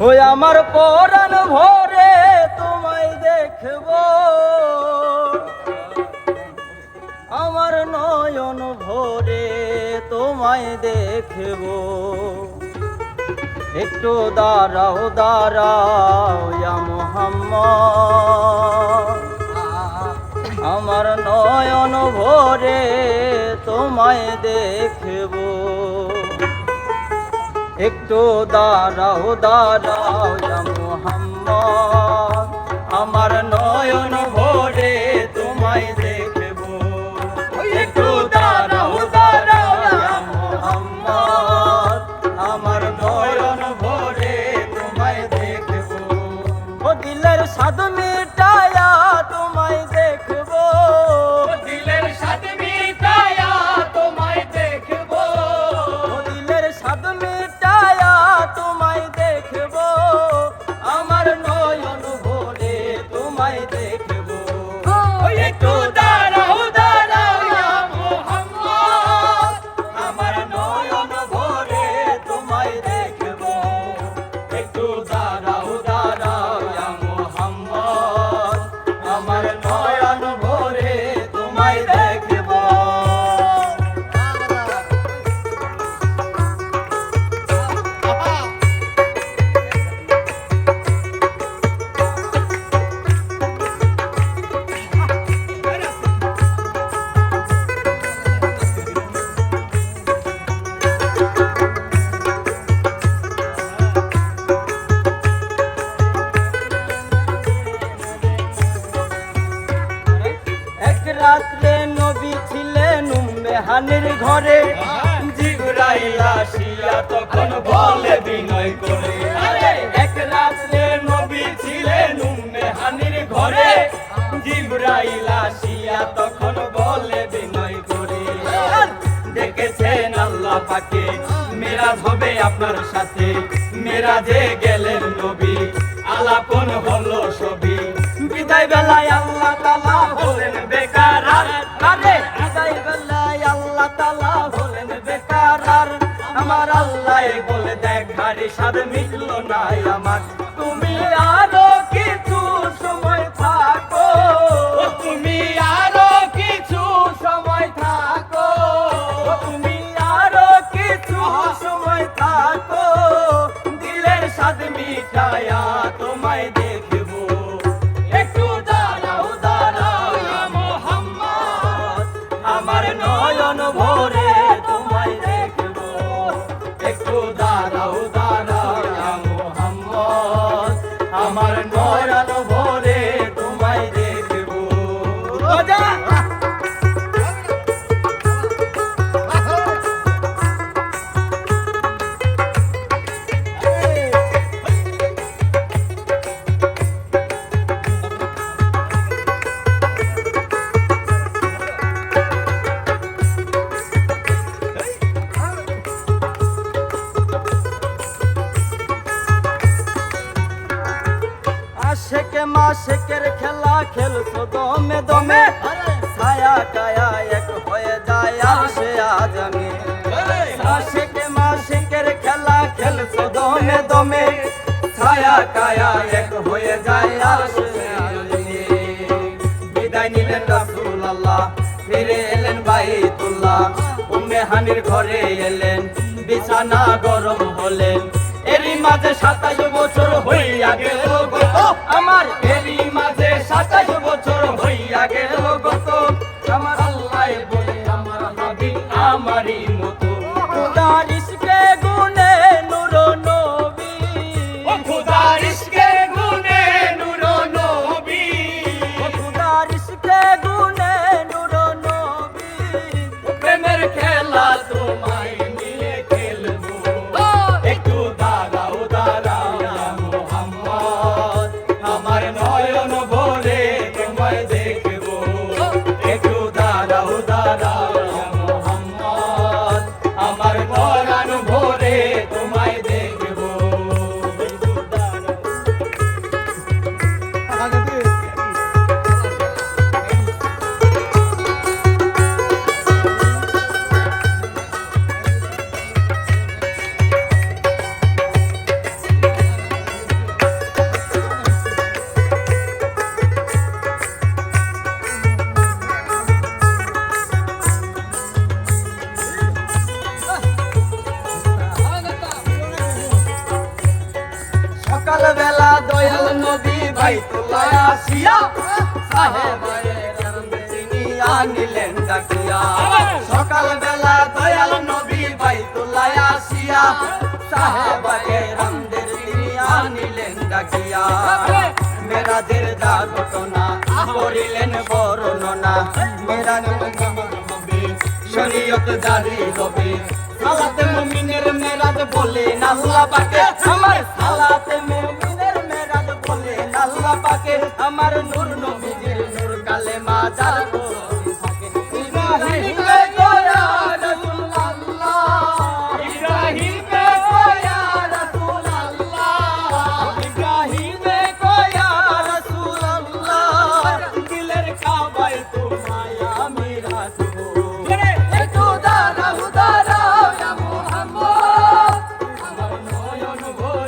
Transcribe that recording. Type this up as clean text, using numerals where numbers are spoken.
ওই আমার পরাণ ভরে তোমায় দেখব, আমার নয়ন ভরে তোমায় দেখব। একটু দাঁড়াও দাঁড়াও ইয়া মুহাম্মদ, আমার নয়ন ভরে তোমায় দেখব। একটু দাঁড়াও দাঁড়াও ইয়া মুহাম্মদ, আমার নয়ন ভরে তোমায় দেখব। একটু দাঁড়াও দাঁড়াও ইয়া মুহাম্মদ, আমার নয়ন ভরে তোমায় দেখব। ও দিলের স্বাদ মিটায়া তোমায় দেখব, দিলের স্বাদ মিটায়া তোমায় দেখব, দিলের স্বাদ মিটায়া তোমায় দেখব। আমার নয়ন ভরে তোমায় দেখব। একটু দাঁড়াও দাঁড়াও ইয়া মুহাম্মদ, আমার নয়ন ভরে তোমায় দেখব। একটু দাঁড়াও দাঁড়াও ইয়া মুহাম্মদ, আমার নয়ন ভরে তোমায় দেখব। এক রাত্রে নবী ছিলেন উম্মে হানির ঘরে, জিবরাইল আসিয়া তখন বলে বিনয় করে। এক রাত্রে নবী ছিলেন উম্মে হানির ঘরে, জিবরাইল আসিয়া তখন বলে বিনয় করে। দেখেছেন আল্লাহ পাকে মেরাজ হবে আপনার সাথে, মেরাজে গেলেন নবী আলাপন হলো ছবি। বিদায় বেলায় আল্লাহ তাআলা হলেন বেকার, আরে বিদায় বেলায় আল্লাহ তাআলা হলেন বেকার। আমার আল্লাহ বলে দেখার স্বাদ মিটল না আমার, তুমি আরো কিছু সময় থাকো, তুমি আরো কিছু সময় থাকো, তুমি আরো কিছু সময় থাকো। দিলের স্বাদ মিটায়া তোমায় দেখব। একটু দাঁড়াও দাঁড়াও ইয়া মুহাম্মদ, আমার নয়ন ভরে তোমায় দেখব। একটু দাঁড়াও দাঁড়াও ইয়া মুহাম্মদ, আমার নয়ন ভরে তোমায় দেখব। আশেকে মাশেকের খেলা খেলছো দমে দমে, ছায়া কায়া এক হয়ে যায় আসে আজমে। আশেকে মাশেকের খেলা খেলছো দমে দমে, ছায়া কায়া এক হয়ে যায় আসে আজমে। বিদায় নিলেন রাসূলুল্লাহ, ফিরে এলেন বাইতুল্লাহ, উম্মে হানির ঘরে এলেন, বিছানা গরম হলেন। এরই মাঝে 27 বছর হইয়া গেল গত আমার, এরই মাঝে 27 বছর হইয়া গেল গত। আমার আল্লাহ বলে আমার নবী আমারই মতো, খোদার ইশকে গুনে নূর নবী, ও খোদার ইশকে গুনে নূর নবী, ও খোদার ইশকে গুনে নূর নবী। প্রেমের খেলা তোমায় নিয়ে খেলবো। একটু দাঁড়াও দাঁড়াও ইয়া মুহাম্মদ, বাইতুল্লাহ আসিয়া সাহেবায়ে কারণে চিনিয়া নিলেন ডাকিয়া সকাল বেলা দয়াল নবী বাইতুল্লাহ আসিয়া সাহেবায়ে কারণে চিনিয়া নিলেন ডাকিয়া মেরাজের যা ঘটনা করিলেন বর্ণনা মেরাজের নবী শরীয়ত জারি হবে সালাতে মুমিনের মেরাজ বলেন আল্লাহ পাকে আমার সালাতে মুমিনের মেরাজ বলেন আল্লাহ পাকে আমার নূর নবীজির নূর কালেমা যার থাকে ইব্রাহিম গোয়া রাসূলুল্লাহ ইব্রাহিম গোয়া রাসূলুল্লাহ ইব্রাহিম গোয়া রাসূলুল্লাহ দিলের কাবায় তোমায় আমি রাখবো একটু দাঁড়াও দাঁড়াও ইয়া মুহাম্মদ আমার নয়ন ভরে